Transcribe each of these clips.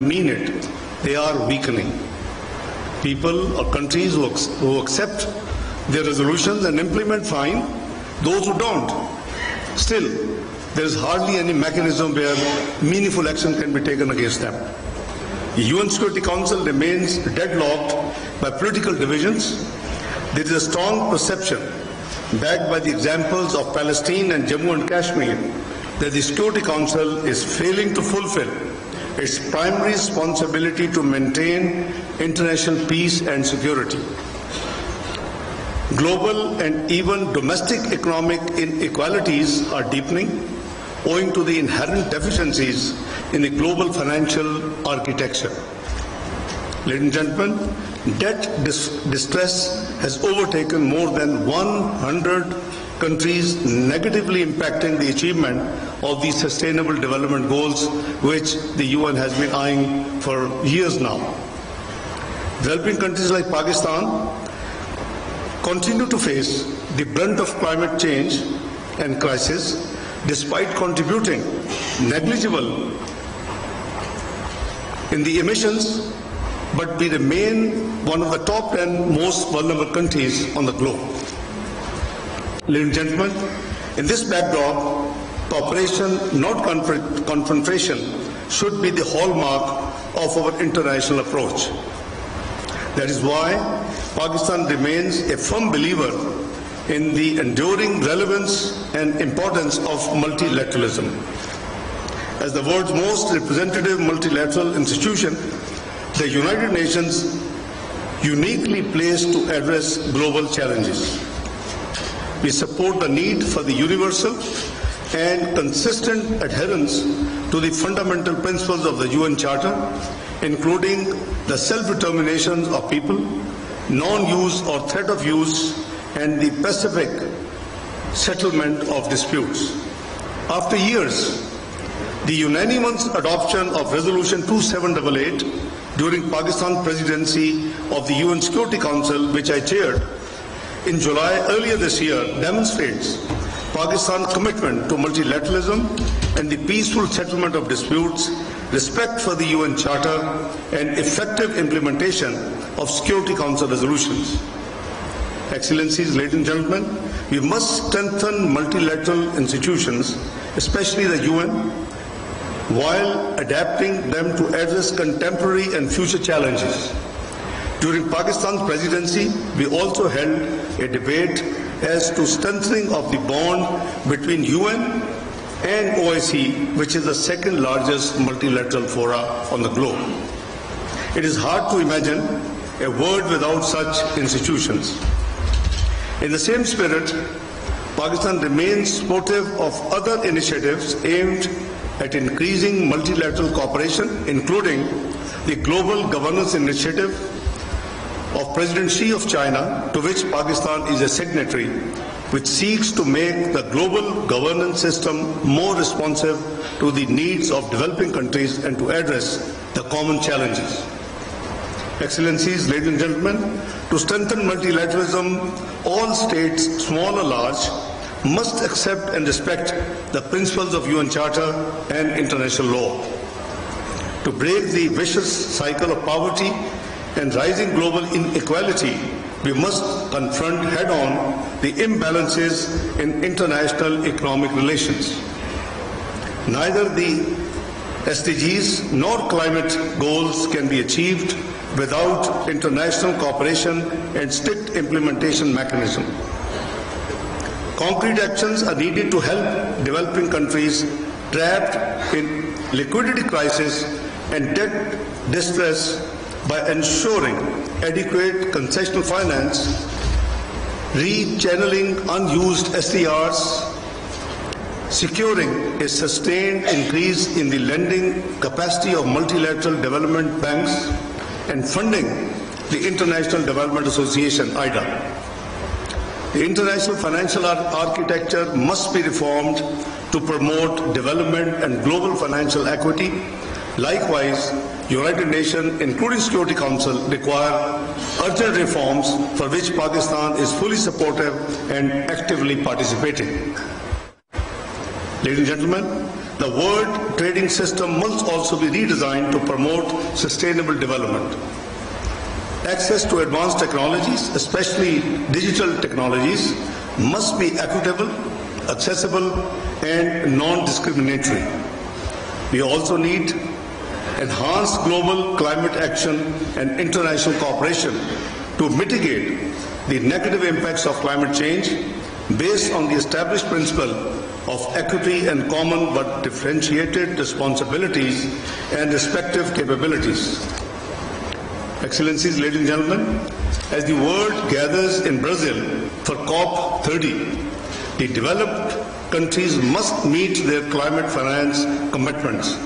mean it, they are weakening. People or countries who accept their resolutions and implement fine, those who don't. Still, there is hardly any mechanism where meaningful action can be taken against them. The UN Security Council remains deadlocked by political divisions. There is a strong perception, backed by the examples of Palestine and Jammu and Kashmir, that the Security Council is failing to fulfill its primary responsibility to maintain international peace and security. Global and even domestic economic inequalities are deepening owing to the inherent deficiencies in the global financial architecture. Ladies and gentlemen, debt distress has overtaken more than 100 countries, negatively impacting the achievement of the Sustainable Development Goals, which the UN has been eyeing for years now. Developing countries like Pakistan continue to face the brunt of climate change and crisis, despite contributing negligible in the emissions, but we remain one of the top 10 most vulnerable countries on the globe. Ladies and gentlemen, in this backdrop, cooperation, not confrontation, should be the hallmark of our international approach. That is why Pakistan remains a firm believer in the enduring relevance and importance of multilateralism. As the world's most representative multilateral institution, the United Nations uniquely placed to address global challenges. We support the need for the universal and consistent adherence to the fundamental principles of the UN Charter, including the self-determination of people, non-use or threat of use, and the pacific settlement of disputes. After years, the unanimous adoption of Resolution 2788 during Pakistan's presidency of the UN Security Council, which I chaired in July earlier this year, demonstrates Pakistan's commitment to multilateralism and the peaceful settlement of disputes, respect for the UN Charter, and effective implementation of Security Council resolutions. Excellencies, ladies and gentlemen, we must strengthen multilateral institutions, especially the UN, while adapting them to address contemporary and future challenges. During Pakistan's presidency, we also held a debate as to strengthening of the bond between UN and OIC, which is the second largest multilateral fora on the globe. It is hard to imagine a world without such institutions. In the same spirit, Pakistan remains supportive of other initiatives aimed at increasing multilateral cooperation, including the Global Governance Initiative of President Xi of China, to which Pakistan is a signatory, which seeks to make the global governance system more responsive to the needs of developing countries and to address the common challenges. Excellencies, ladies and gentlemen, to strengthen multilateralism, all states, small or large, must accept and respect the principles of UN Charter and international law. To break the vicious cycle of poverty and rising global inequality, we must confront head-on the imbalances in international economic relations. Neither the SDGs nor climate goals can be achieved without international cooperation and strict implementation mechanism. Concrete actions are needed to help developing countries trapped in liquidity crisis and debt distress by ensuring adequate concessional finance, rechanneling unused SDRs, securing a sustained increase in the lending capacity of multilateral development banks, and funding the International Development Association, IDA. The international financial architecture must be reformed to promote development and global financial equity. Likewise, United Nations, including Security Council, require urgent reforms for which Pakistan is fully supportive and actively participating. Ladies and gentlemen, The world trading system must also be redesigned to promote sustainable development. Access to advanced technologies, especially digital technologies, must be equitable, accessible, and non-discriminatory. We also need enhanced global climate action and international cooperation to mitigate the negative impacts of climate change based on the established principle of equity and common but differentiated responsibilities and respective capabilities. Excellencies, ladies and gentlemen, as the world gathers in Brazil for COP30, the developed countries must meet their climate finance commitments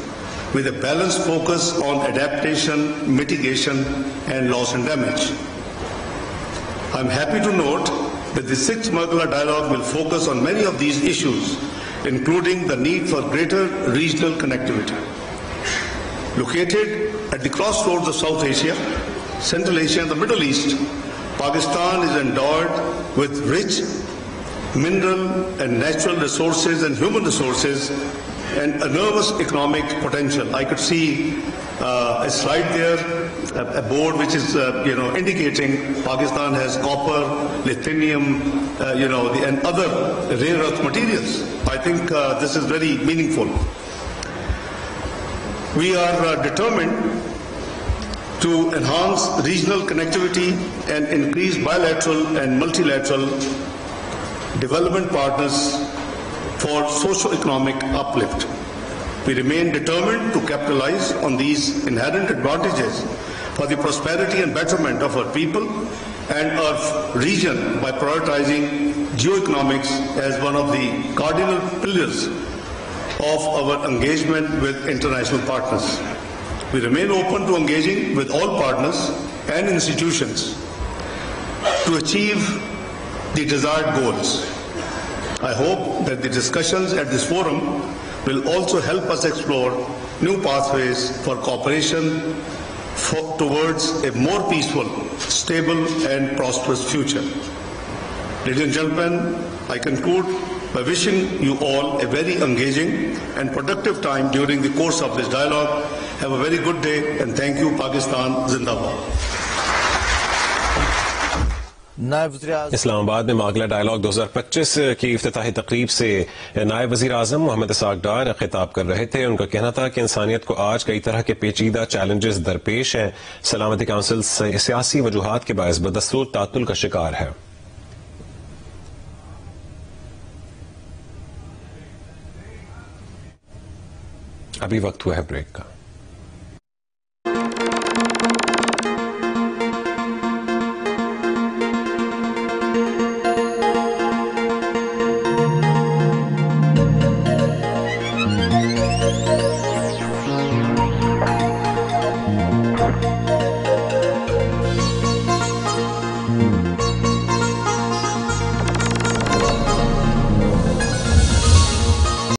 with a balanced focus on adaptation, mitigation, and loss and damage. I am happy to note that the 6th Margalla dialogue will focus on many of these issues, including the need for greater regional connectivity. Located at the crossroads of South Asia, Central Asia, and the Middle East, Pakistan is endowed with rich mineral and natural resources and human resources and enormous economic potential. I could see a slide there, a board which is indicating Pakistan has copper, lithium, and other rare earth materials. I think this is very meaningful. We are determined to enhance regional connectivity and increase bilateral and multilateral development partners for socio-economic uplift. We remain determined to capitalize on these inherent advantages for the prosperity and betterment of our people and our region by prioritizing geoeconomics as one of the cardinal pillars of our engagement with international partners. We remain open to engaging with all partners and institutions to achieve the desired goals. I hope that the discussions at this forum will also help us explore new pathways for cooperation towards a more peaceful, stable, and prosperous future. Ladies and gentlemen, I conclude by wishing you all a very engaging and productive time during the course of this dialogue. Have a very good day, and thank you. Pakistan Zindabad. Islamabad में मागला dialogue 2025 की इफ्तिताही तकरीब से नायब वजीर आजम मोहम्मद इशाक डार खिताब कर रहे थे। उनका कहना था कि इंसानियत को आज कई तरह के पेचीदा चैलेंजेस दरपेश हैं। सलामती काउंसिल सियासी वजूहात के बायस बदस्तूर तातुल का शिकार है। अभी वक्त हुआ है ब्रेक का।